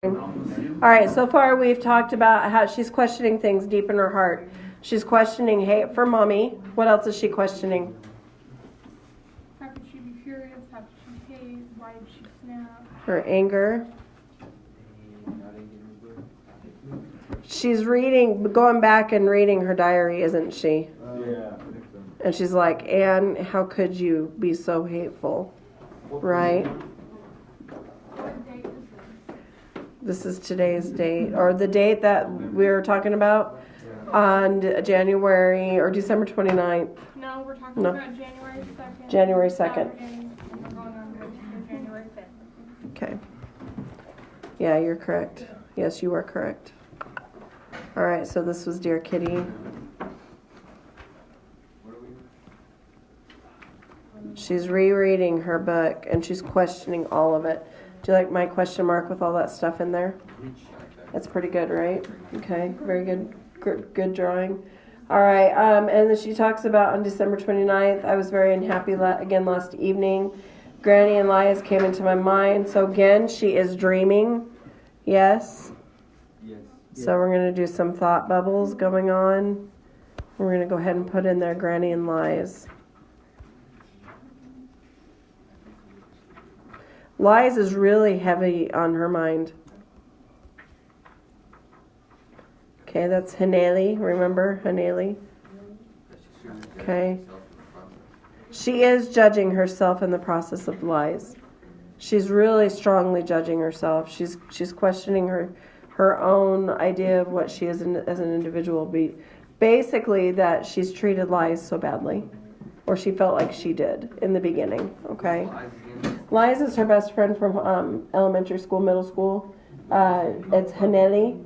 All right, so far we've talked about how she's questioning things deep in her heart. She's questioning hate for mommy. What else is she questioning? How could she be furious? How could she hate? Why did she snap? Her anger. She's going back and reading her diary, isn't she? Yeah, I think so. And she's like, Anne, how could you be so hateful? Right? What date is this? This is today's date, or the date that we were talking about on January or December 29th. No, we're talking about January 2nd. January 2nd. Saturday. We're going on to January 5th. Okay. Yeah, you're correct. Yes, you are correct. All right, so this was Dear Kitty. She's rereading her book, and she's questioning all of it. Do you like my question mark with all that stuff in there? That's pretty good, right? Okay, very good. Good drawing. All right, and then she talks about on December 29th, I was very unhappy again last evening. Granny and Lias came into my mind. So again, she is dreaming. Yes? Yes. So we're going to do some thought bubbles going on. We're going to go ahead and put in there Granny and Lies. Lies is really heavy on her mind. Okay, that's Haneli. Remember Haneli? Okay. She is judging herself in the process of lies. She's really strongly judging herself. She's questioning her own idea of what she is as an individual. Basically, that she's treated Lies so badly, or she felt like she did in the beginning. Okay. Lies is her best friend from elementary school, middle school. It's Haneli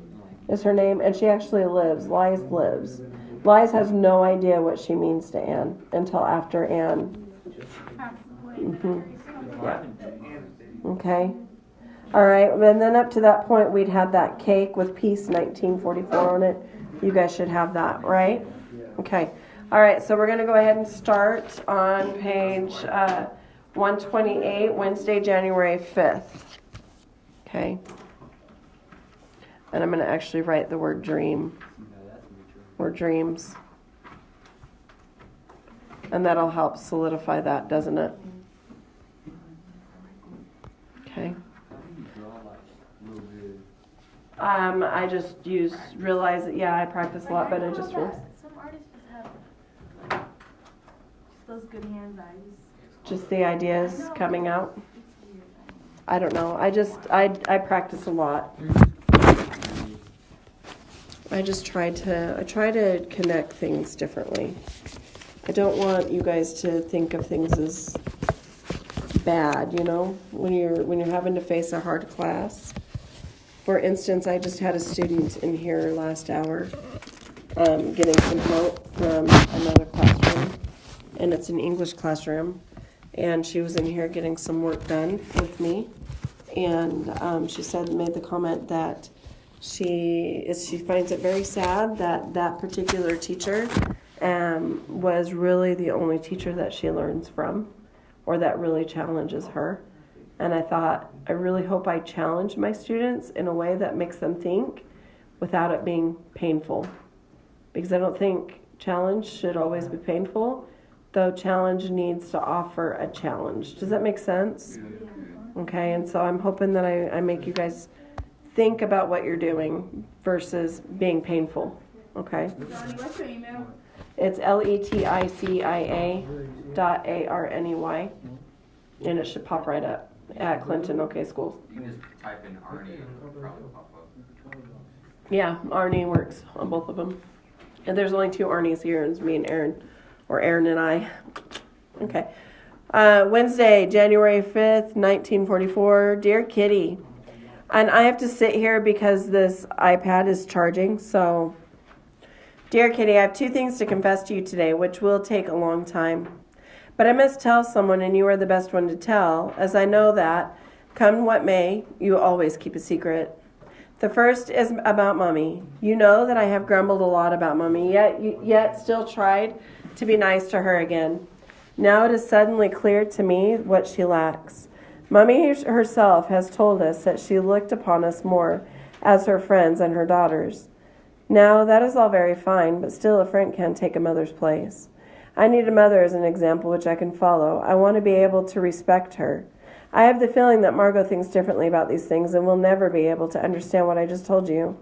is her name, and she actually lives. Lies lives. Lies has no idea what she means to Anne until after Anne. Mm-hmm. Yeah. Okay. All right, and then up to that point, we'd had that cake with Peace 1944 on it. You guys should have that, right? Okay. All right, so we're going to go ahead and start on page 128, Wednesday, January 5th. Okay. And I'm going to actually write the word dream. Or dreams. And that'll help solidify that, doesn't it? Okay. I just realize that, I practice a lot, but I just realized. Some artists just have those good hand eyes. Just the ideas coming out. I don't know. I practice a lot. I try to connect things differently. I don't want you guys to think of things as bad, when you're having to face a hard class. For instance, I just had a student in here last hour getting some help from another classroom, and it's an English classroom, and she was in here getting some work done with me, and she made the comment that she finds it very sad that particular teacher was really the only teacher that she learns from, or that really challenges her. And I thought, I really hope I challenge my students in a way that makes them think without it being painful. Because I don't think challenge should always be painful, though challenge needs to offer a challenge. Does that make sense? Okay, and so I'm hoping that I make you guys think about what you're doing versus being painful. Okay? What's your email? It's leticia.arney, and it should pop right up at Clinton OK Schools. You can just type in Arnie and it'll probably pop up. Yeah, Arnie works on both of them. And there's only two Arnies here, and it's me and Aaron, or Aaron and I. Okay. Wednesday, January 5th, 1944. Dear Kitty. And I have to sit here because this iPad is charging, so... Dear Kitty, I have two things to confess to you today, which will take a long time. But I must tell someone, and you are the best one to tell, as I know that, come what may, you always keep a secret. The first is about Mommy. You know that I have grumbled a lot about Mommy, yet still tried to be nice to her again. Now it is suddenly clear to me what she lacks. Mommy herself has told us that she looked upon us more as her friends and her daughters. Now, that is all very fine, but still a friend can't take a mother's place. I need a mother as an example which I can follow. I want to be able to respect her. I have the feeling that Margot thinks differently about these things and will never be able to understand what I just told you.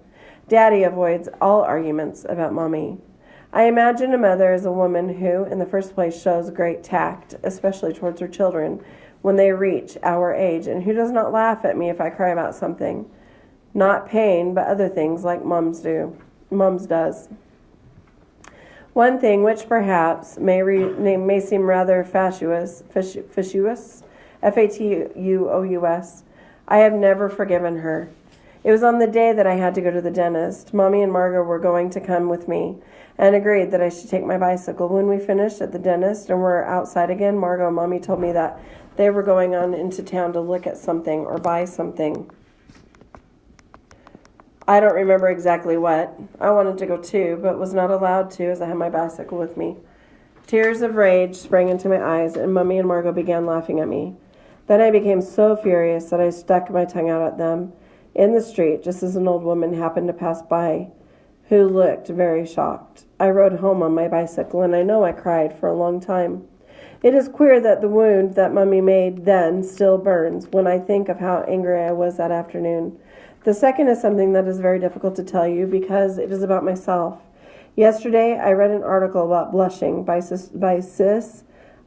Daddy avoids all arguments about Mommy. I imagine a mother as a woman who, in the first place, shows great tact, especially towards her children, when they reach our age, and who does not laugh at me if I cry about something. Not pain, but other things like Mom's does. One thing which perhaps may seem rather fatuous, F-A-T-U-O-U-S, I have never forgiven her. It was on the day that I had to go to the dentist. Mommy and Margot were going to come with me and agreed that I should take my bicycle. When we finished at the dentist and were outside again, Margot and Mommy told me that they were going on into town to look at something or buy something. I don't remember exactly what. I wanted to go too, but was not allowed to as I had my bicycle with me. Tears of rage sprang into my eyes, and Mommy and Margot began laughing at me. Then I became so furious that I stuck my tongue out at them in the street, just as an old woman happened to pass by, who looked very shocked. I rode home on my bicycle, and I know I cried for a long time. It is queer that the wound that Mommy made then still burns when I think of how angry I was that afternoon. The second is something that is very difficult to tell you because it is about myself. Yesterday, I read an article about blushing by Sis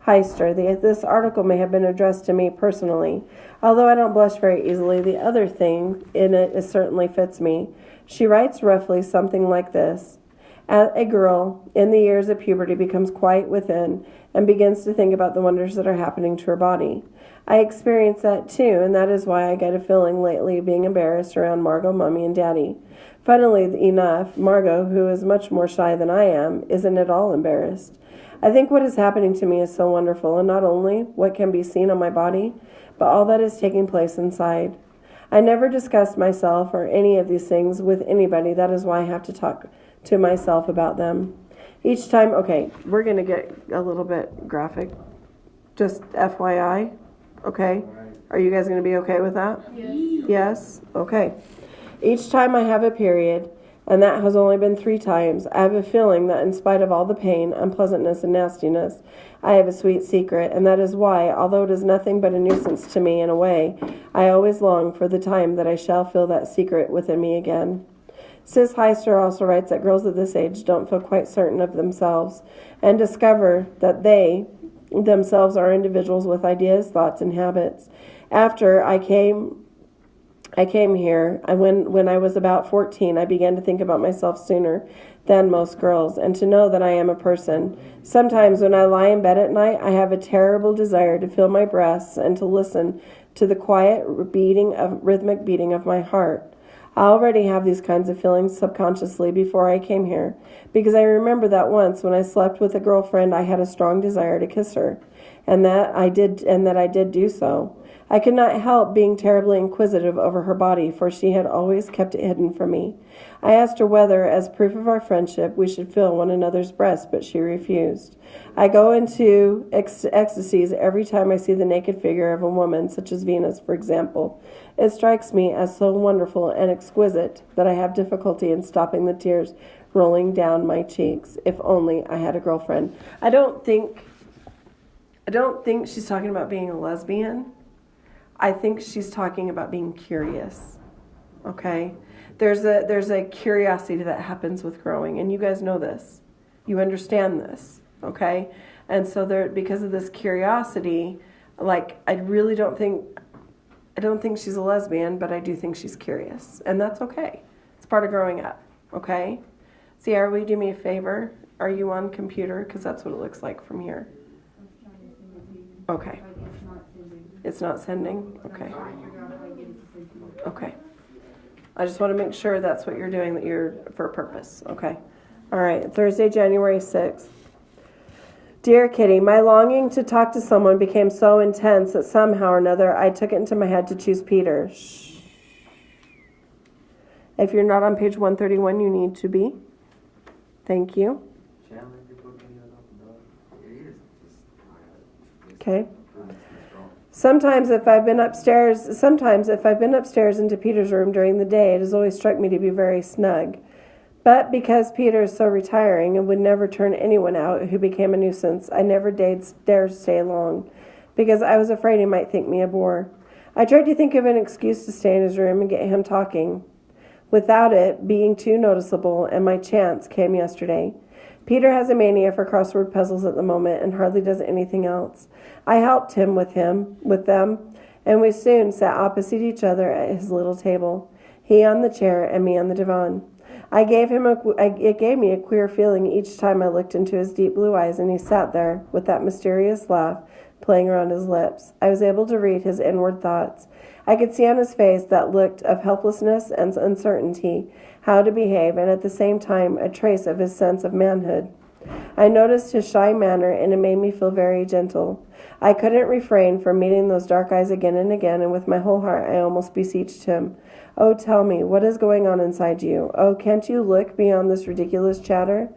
Heister. This article may have been addressed to me personally. Although I don't blush very easily, the other thing in it certainly fits me. She writes roughly something like this. As a girl, in the years of puberty, becomes quiet within and begins to think about the wonders that are happening to her body. I experience that too, and that is why I get a feeling lately of being embarrassed around Margot, Mommy, and Daddy. Funnily enough, Margot, who is much more shy than I am, isn't at all embarrassed. I think what is happening to me is so wonderful, and not only what can be seen on my body, but all that is taking place inside. I never discussed myself or any of these things with anybody. That is why I have to talk to myself about them. Each time, okay, we're going to get a little bit graphic. Just FYI, okay? Are you guys going to be okay with that? Yes. Yes? Okay. Each time I have a period, and that has only been 3 times, I have a feeling that in spite of all the pain, unpleasantness, and nastiness, I have a sweet secret, and that is why, although it is nothing but a nuisance to me in a way, I always long for the time that I shall feel that secret within me again. Sis Heister also writes that girls of this age don't feel quite certain of themselves and discover that they themselves are individuals with ideas, thoughts, and habits. After I came here, when I was about 14, I began to think about myself sooner than most girls, and to know that I am a person. Sometimes when I lie in bed at night, I have a terrible desire to feel my breasts and to listen to the quiet rhythmic beating of my heart. I already have these kinds of feelings subconsciously before I came here, because I remember that once when I slept with a girlfriend, I had a strong desire to kiss her, and that I did do so. I could not help being terribly inquisitive over her body, for she had always kept it hidden from me. I asked her whether, as proof of our friendship, we should feel one another's breasts, but she refused. I go into ecstasies every time I see the naked figure of a woman, such as Venus, for example. It strikes me as so wonderful and exquisite that I have difficulty in stopping the tears rolling down my cheeks. If only I had a girlfriend. I don't think she's talking about being a lesbian. I think she's talking about being curious. Okay? There's a curiosity that happens with growing, and you guys know this. You understand this, okay? And so because of this curiosity, like I don't think she's a lesbian, but I do think she's curious, and that's okay. It's part of growing up, okay? Sierra, will you do me a favor? Are you on computer? Because that's what it looks like from here. Okay. It's not sending? Okay. Okay. I just want to make sure that's what you're doing, that you're for a purpose. Okay. All right. Thursday, January 6th. Dear Kitty, my longing to talk to someone became so intense that somehow or another I took it into my head to choose Peter. Shh. If you're not on page 131, you need to be. Thank you. Okay. Sometimes if I've been upstairs into Peter's room during the day, it has always struck me to be very snug. But because Peter is so retiring and would never turn anyone out who became a nuisance, I never dared stay long, because I was afraid he might think me a bore. I tried to think of an excuse to stay in his room and get him talking, without it being too noticeable, and my chance came yesterday. Peter has a mania for crossword puzzles at the moment and hardly does anything else. I helped him with them, and we soon sat opposite each other at his little table, he on the chair and me on the divan. It gave me a queer feeling each time I looked into his deep blue eyes, and he sat there with that mysterious laugh playing around his lips. I was able to read his inward thoughts. I could see on his face that look of helplessness and uncertainty, how to behave, and at the same time a trace of his sense of manhood. I noticed his shy manner, and it made me feel very gentle. I couldn't refrain from meeting those dark eyes again and again, and with my whole heart I almost beseeched him. Oh, tell me, what is going on inside you? Oh, can't you look beyond this ridiculous chatter?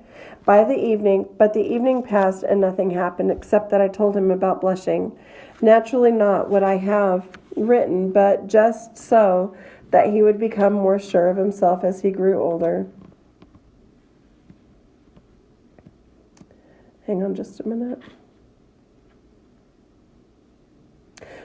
But the evening passed and nothing happened except that I told him about blushing. Naturally not what I have written, but just so that he would become more sure of himself as he grew older. Hang on just a minute.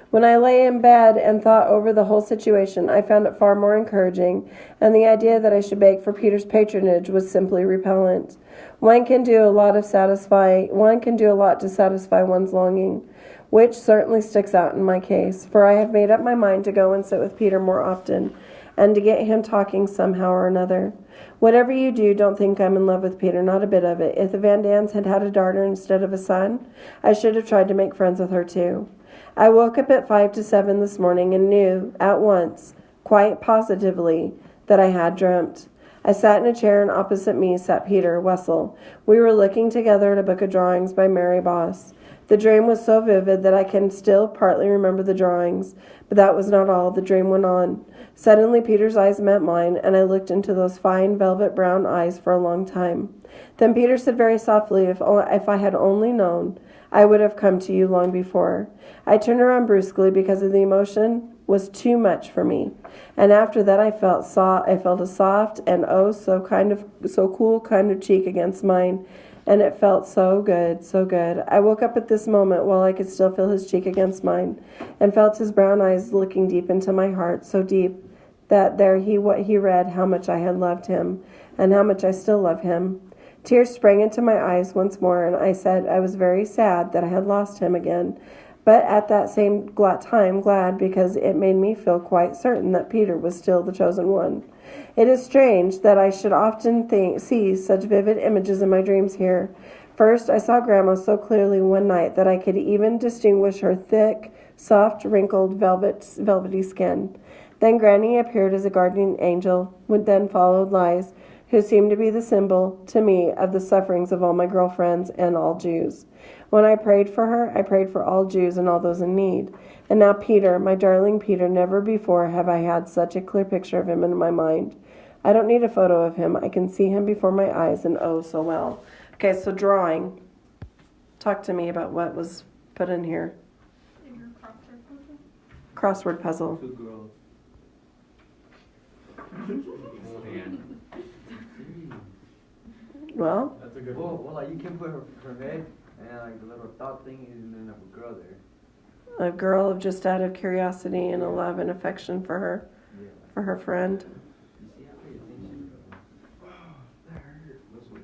When I lay in bed and thought over the whole situation, I found it far more encouraging, and the idea that I should beg for Peter's patronage was simply repellent. One can do a lot to satisfy one's longing, which certainly sticks out in my case, for I have made up my mind to go and sit with Peter more often, and to get him talking somehow or another. Whatever you do, don't think I'm in love with Peter, not a bit of it. If the Van Dans had had a daughter instead of a son, I should have tried to make friends with her too. I woke up at 5 to 7 this morning and knew at once, quite positively, that I had dreamt. I sat in a chair, and opposite me sat Peter Wessel. We were looking together at a book of drawings by Mary Boss. The dream was so vivid that I can still partly remember the drawings, but that was not all. The dream went on. Suddenly Peter's eyes met mine, and I looked into those fine velvet brown eyes for a long time. Then Peter said very softly, if I had only known, I would have come to you long before. I turned around brusquely because of the emotion was too much for me. And after that I felt a soft and so cool kind of cheek against mine, and it felt so good, so good. I woke up at this moment while I could still feel his cheek against mine, and felt his brown eyes looking deep into my heart, so deep that there he read how much I had loved him, and how much I still love him. Tears sprang into my eyes once more, and I said I was very sad that I had lost him again, but at that same time glad, because it made me feel quite certain that Peter was still the chosen one. It is strange that I should often see such vivid images in my dreams here. First, I saw Grandma so clearly one night that I could even distinguish her thick, soft, wrinkled, velvety skin. Then Granny appeared as a guardian angel, then followed Lize, who seemed to be the symbol, to me, of the sufferings of all my girlfriends and all Jews. When I prayed for her, I prayed for all Jews and all those in need. And now Peter, my darling Peter, never before have I had such a clear picture of him in my mind. I don't need a photo of him. I can see him before my eyes, and oh, so well. Okay, so drawing. Talk to me about what was put in here. In your crossword puzzle? Crossword puzzle. Two girls. Well, That's a good Well, one. like you can put her head and like the little thought thing, and then have a girl there. a girl of just out of curiosity and a love and affection for her, Yeah. for her friend. You see, I pay attention. That hurt. This way.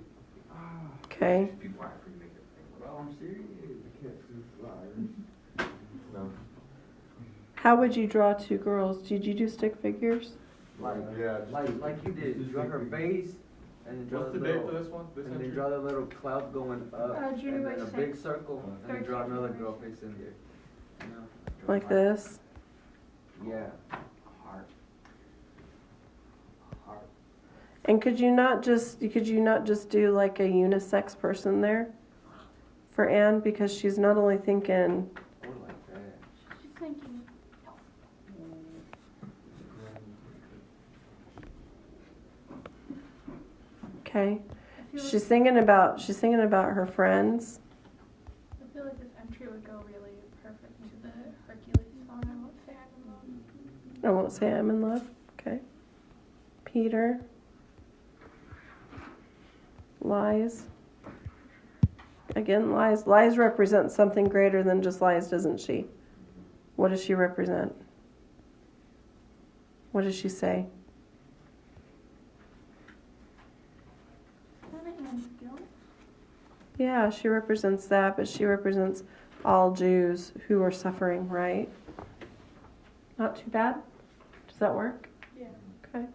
Okay. Just be quiet for you make it. Bro, I'm serious. I can't see fly. No. How would you draw two girls? Did you do stick figures? Like, Yeah, like you did. Draw her face, and then draw What's the the date little, for this one? This and then entry? draw the little cloud going up, and January then a big 6th. circle, and then draw another girl face in there. You know? Like this? Yeah. Heart. Heart. And could you not just do like a unisex person there for Anne, because she's not only thinking Or like that. She's thinking, okay. I feel She's thinking about her friends. I feel like this entry would go really perfect to the Hercules I won't say I'm in love. Okay. Peter. Lies. Again, lies. Lies represent something greater than just lies, doesn't she? What does she represent? What does she say? Yeah, she represents that, but she represents all Jews who are suffering, right? Not too bad? Does that work? Yeah. Okay.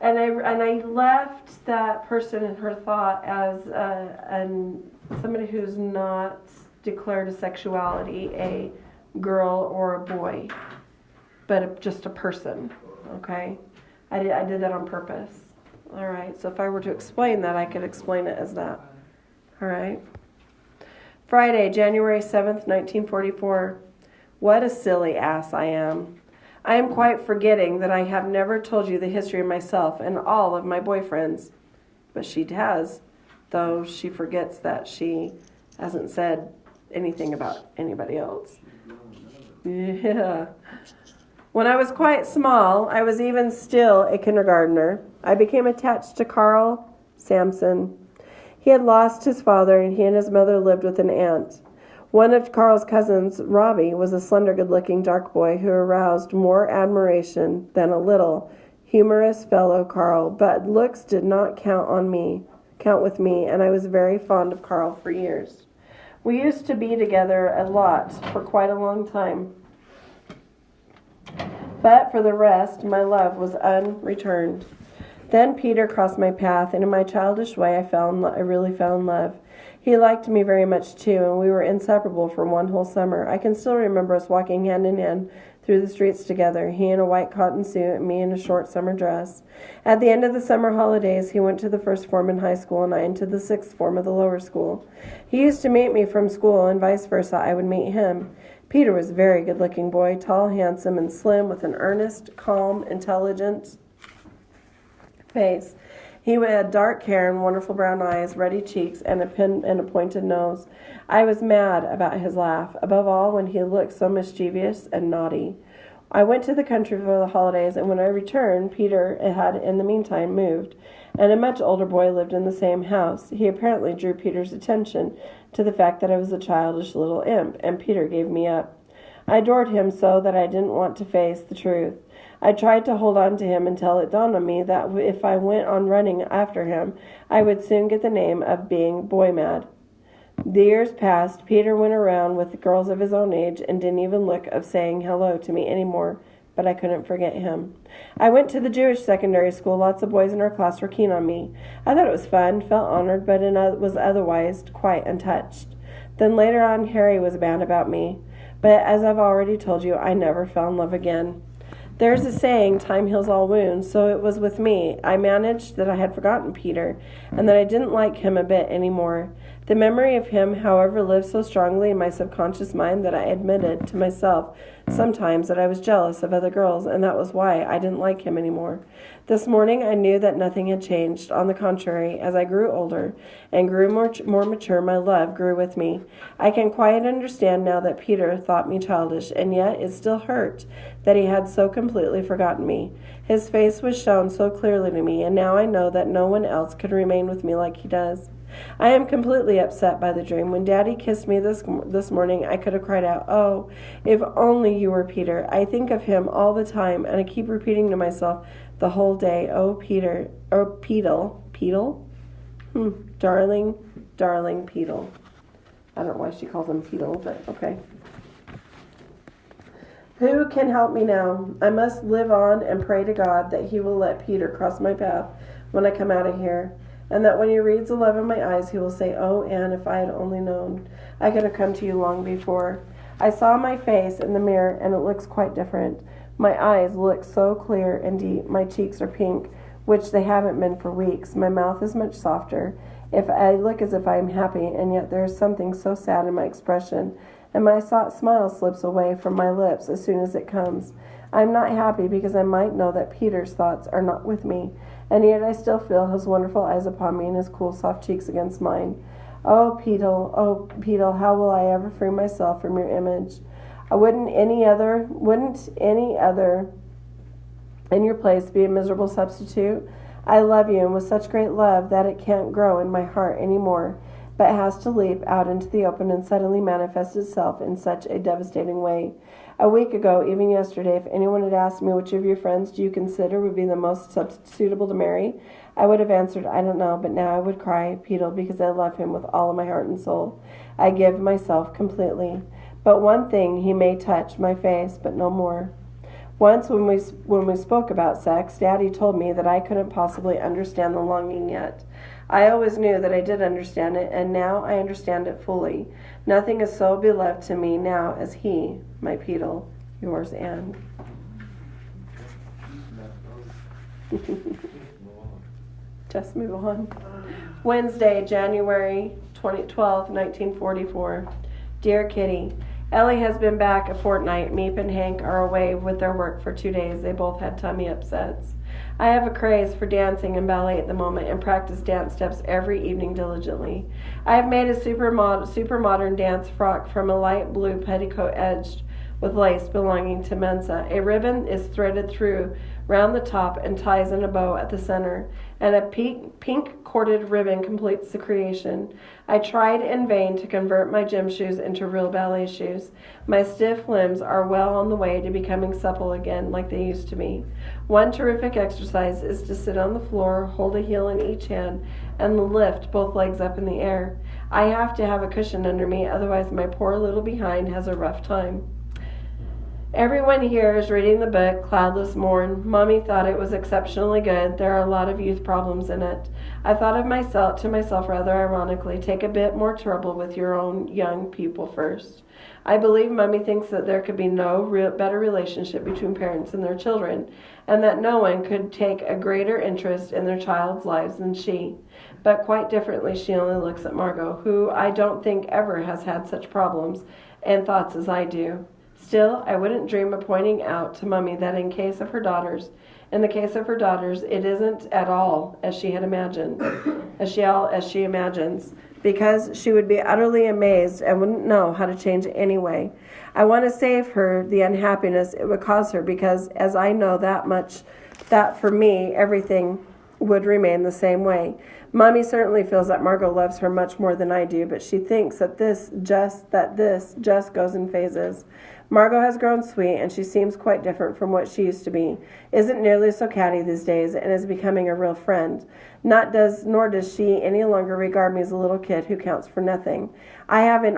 And I left that person in her thought as somebody who's not declared a sexuality, a girl or a boy, but just a person, okay? I did that on purpose. All right, so if I were to explain that, I could explain it as that. All right. Friday, January 7th, 1944. What a silly ass I am. I am quite forgetting that I have never told you the history of myself and all of my boyfriends. But she has, though she forgets that she hasn't said anything about anybody else. Yeah. When I was quite small, I was even still a kindergartner. I became attached to Carl Samson. He had lost his father, and he and his mother lived with an aunt. One of Carl's cousins, Ravi, was a slender, good-looking dark boy who aroused more admiration than a little, humorous fellow Carl, but looks did not count with me, and I was very fond of Carl for years. We used to be together a lot for quite a long time. But for the rest, my love was unreturned. Then Peter crossed my path, and in my childish way, I really fell in love. He liked me very much too, and we were inseparable for one whole summer. I can still remember us walking hand in hand through the streets together, he in a white cotton suit and me in a short summer dress. At the end of the summer holidays, he went to the first form in high school, and I into the sixth form of the lower school. He used to meet me from school, and vice versa, I would meet him. Peter was a very good-looking boy, tall, handsome, and slim, with an earnest, calm, intelligent face. He had dark hair and wonderful brown eyes, ruddy cheeks, and a pointed nose. I was mad about his laugh, above all when he looked so mischievous and naughty. I went to the country for the holidays, and when I returned, Peter had in the meantime moved, and a much older boy lived in the same house. He apparently drew Peter's attention to the fact that I was a childish little imp, and Peter gave me up. I adored him so that I didn't want to face the truth. I tried to hold on to him until it dawned on me that if I went on running after him, I would soon get the name of being boy-mad. The years passed. Peter went around with the girls of his own age and didn't even look of saying hello to me anymore, but I couldn't forget him. I went to the Jewish secondary school. Lots of boys in our class were keen on me. I thought it was fun, felt honored, but was otherwise quite untouched. Then later on, Harry was bad about me. But as I've already told you, I never fell in love again. There's a saying, time heals all wounds, so it was with me. I managed that I had forgotten Peter, and that I didn't like him a bit anymore. The memory of him, however, lived so strongly in my subconscious mind that I admitted to myself sometimes that I was jealous of other girls, and that was why I didn't like him anymore. This morning I knew that nothing had changed. On the contrary, as I grew older and grew more mature, my love grew with me. I can quite understand now that Peter thought me childish, and yet it still hurt that he had so completely forgotten me. His face was shown so clearly to me, and now I know that no one else could remain with me like he does. I am completely upset by the dream. When Daddy kissed me this morning, I could have cried out, "Oh, if only you were Peter." I think of him all the time, and I keep repeating to myself the whole day, "Oh, Peter, oh, Peedle? Darling, darling Peedle." I don't know why she calls him Peedle, but okay. Who can help me now? I must live on and pray to God that he will let Peter cross my path when I come out of here, and that when he reads the love in my eyes, he will say, "Oh, Anne, if I had only known, I could have come to you long before." I saw my face in the mirror, and it looks quite different. My eyes look so clear and deep. My cheeks are pink, which they haven't been for weeks. My mouth is much softer. If I look as if I am happy, and yet there is something so sad in my expression, and my smile slips away from my lips as soon as it comes. I am not happy because I might know that Peter's thoughts are not with me, and yet I still feel his wonderful eyes upon me and his cool, soft cheeks against mine. Oh, Peedle, how will I ever free myself from your image? Wouldn't any other in your place be a miserable substitute? I love you, and with such great love that it can't grow in my heart anymore, but has to leap out into the open and suddenly manifest itself in such a devastating way. A week ago, even yesterday, if anyone had asked me which of your friends do you consider would be the most suitable to marry, I would have answered, I don't know, but now I would cry, Peter, because I love him with all of my heart and soul. I give myself completely. But one thing, he may touch my face, but no more. Once when we spoke about sex, Daddy told me that I couldn't possibly understand the longing yet. I always knew that I did understand it, and now I understand it fully. Nothing is so beloved to me now as he, my Peter. Yours, Anne. Just move on. Wednesday, January 12th, 1944. Dear Kitty, Ellie has been back a fortnight. Meep and Hank are away with their work for 2 days. They both had tummy upsets. I have a craze for dancing and ballet at the moment and practice dance steps every evening diligently. I have made a super modern dance frock from a light blue petticoat edged with lace belonging to Mensa. A ribbon is threaded through round the top and ties in a bow at the center, and a pink corded ribbon completes the creation. I tried in vain to convert my gym shoes into real ballet shoes. My stiff limbs are well on the way to becoming supple again like they used to be. One terrific exercise is to sit on the floor, hold a heel in each hand, and lift both legs up in the air. I have to have a cushion under me, otherwise my poor little behind has a rough time. Everyone here is reading the book, Cloudless Morn. Mommy thought it was exceptionally good. There are a lot of youth problems in it. I thought of myself rather ironically, take a bit more trouble with your own young people first. I believe Mommy thinks that there could be no better relationship between parents and their children, and that no one could take a greater interest in their child's lives than she. But quite differently, she only looks at Margot, who I don't think ever has had such problems and thoughts as I do. Still, I wouldn't dream of pointing out to Mummy that in the case of her daughters, it isn't at all as she had imagined, as she imagines, because she would be utterly amazed and wouldn't know how to change anyway. I want to save her the unhappiness it would cause her, because as I know that much, that for me everything would remain the same way. Mommy certainly feels that Margot loves her much more than I do, but she thinks that this just goes in phases. Margot has grown sweet, and she seems quite different from what she used to be. Isn't nearly so catty these days, and is becoming a real friend. Nor does she any longer regard me as a little kid who counts for nothing. I have an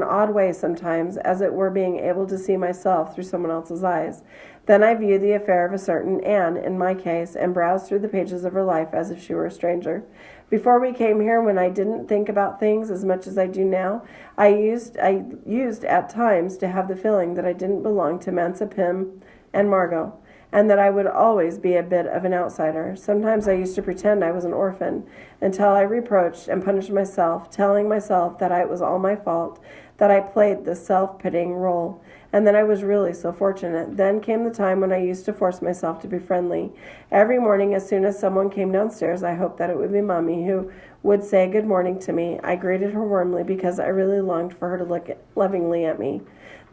odd way sometimes, as it were being able to see myself through someone else's eyes. Then I view the affair of a certain Anne, in my case, and browse through the pages of her life as if she were a stranger. Before we came here, when I didn't think about things as much as I do now, I used at times to have the feeling that I didn't belong to Mansa Pym and Margot, and that I would always be a bit of an outsider. Sometimes I used to pretend I was an orphan, until I reproached and punished myself, telling myself that it was all my fault, that I played the self-pitying role, and then I was really so fortunate. Then came the time when I used to force myself to be friendly. Every morning, as soon as someone came downstairs, I hoped that it would be Mommy, who would say good morning to me. I greeted her warmly because I really longed for her to look lovingly at me.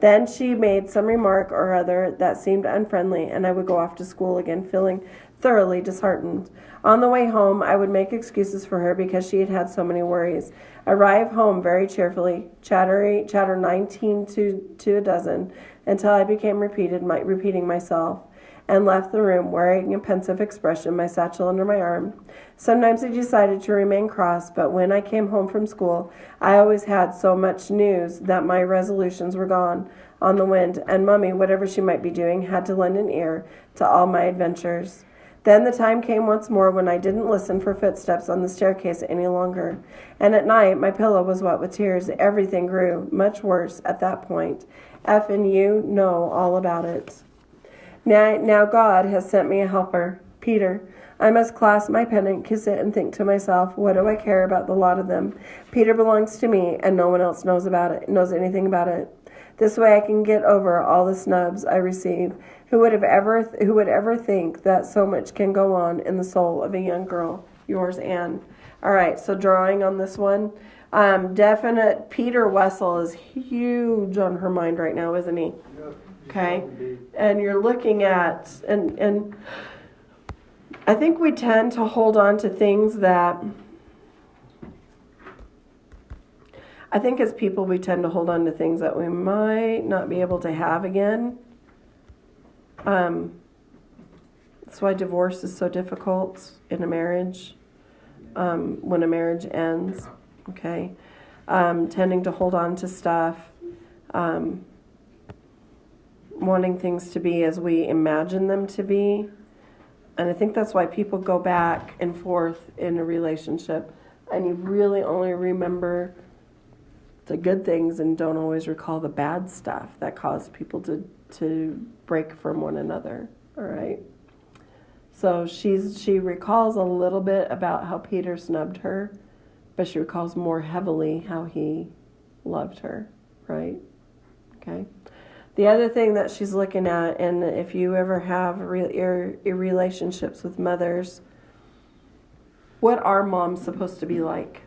Then she made some remark or other that seemed unfriendly, and I would go off to school again, feeling thoroughly disheartened. On the way home, I would make excuses for her because she had had so many worries. Arrive home very cheerfully, chatter 19 to a dozen, until I became repeating myself, and left the room wearing a pensive expression, my satchel under my arm. Sometimes I decided to remain cross, but when I came home from school, I always had so much news that my resolutions were gone on the wind, and Mummy, whatever she might be doing, had to lend an ear to all my adventures. Then the time came once more when I didn't listen for footsteps on the staircase any longer, and at night my pillow was wet with tears. Everything grew much worse at that point. F and you know all about it. Now God has sent me a helper, Peter. I must clasp my pen and kiss it and think to myself, what do I care about the lot of them? Peter belongs to me, and no one else knows anything about it. This way I can get over all the snubs I receive. Who would ever think that so much can go on in the soul of a young girl? Yours, Anne. All right, so drawing on this one. Definite. Peter Wessel is huge on her mind right now, isn't he? Yep. Okay. And you're looking at, and I think we tend to hold on to things that, I think as people we tend to hold on to things that we might not be able to have again. That's why divorce is so difficult in a marriage, when a marriage ends, okay? Tending to hold on to stuff, wanting things to be as we imagine them to be. And I think that's why people go back and forth in a relationship, and you really only remember the good things and don't always recall the bad stuff that caused people to break from one another. All right. So she recalls a little bit about how Peter snubbed her, but she recalls more heavily how he loved her. Right. Okay. The other thing that she's looking at, and if you ever have relationships with mothers, what are moms supposed to be like?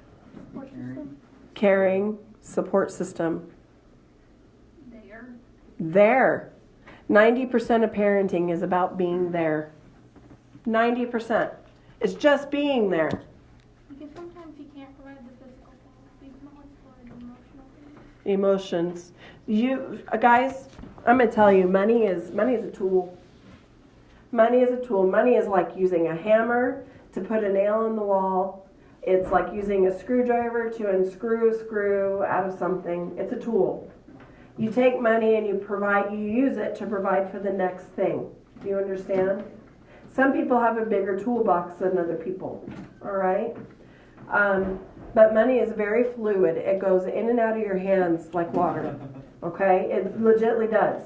Support system. Caring, support system. There. 90% of parenting is about being there. 90%. It's just being there. Because sometimes you can't provide the physical things, so you can always provide the emotional things. Emotions. You guys, I'm gonna tell you, money is a tool. Money is a tool. Money is like using a hammer to put a nail in the wall. It's like using a screwdriver to unscrew a screw out of something. It's a tool. You take money and you use it to provide for the next thing. Do you understand? Some people have a bigger toolbox than other people. All right. But money is very fluid. It goes in and out of your hands like water. Okay? It legitimately does.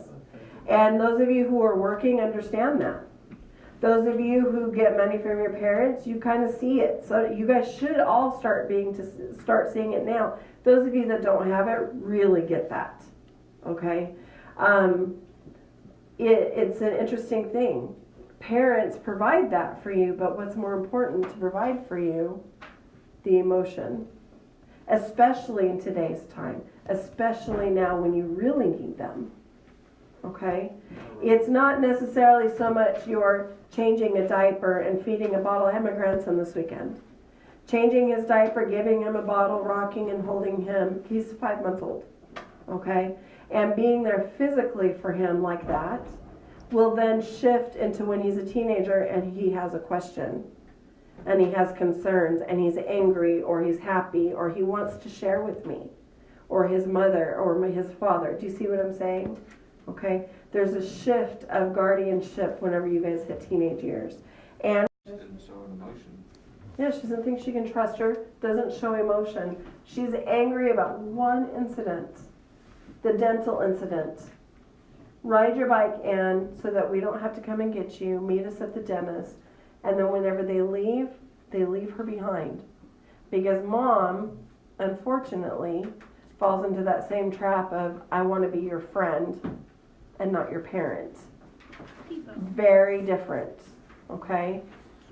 And those of you who are working understand that. Those of you who get money from your parents, you kind of see it. So you guys should all start seeing it now. Those of you that don't have it really get that. Okay? It's an interesting thing. Parents provide that for you, but what's more important to provide for you? The emotion. Especially in today's time. Especially now when you really need them. Okay? It's not necessarily so much you're changing a diaper and feeding a bottle. I had my grandson this weekend. Changing his diaper, giving him a bottle, rocking and holding him. He's 5 months old. Okay? And being there physically for him like that will then shift into when he's a teenager and he has a question. And he has concerns and he's angry or he's happy or he wants to share with me. Or his mother or his father. Do you see what I'm saying? Okay? There's a shift of guardianship whenever you guys hit teenage years. And She didn't show an emotion. yeah, she doesn't think she can trust her, doesn't show emotion. She's angry about one incident, the dental incident. Ride your bike, Ann, so that we don't have to come and get you. Meet us at the dentist. And then whenever they leave her behind. Because mom, unfortunately, falls into that same trap of, I want to be your friend and not your parent. Very different, okay?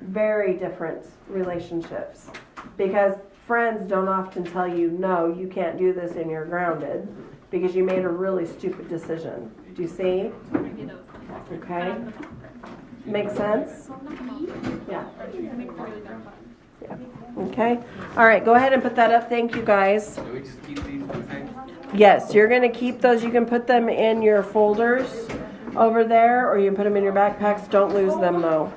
Very different relationships. Because friends don't often tell you, no, you can't do this and you're grounded because you made a really stupid decision. Do you see? Okay? Make sense? Yeah. Yeah. Okay. All right, go ahead and put that up. Thank you, guys. Do we just keep these the same? Yes, you're going to keep those. You can put them in your folders over there, or you can put them in your backpacks. Don't lose them, though.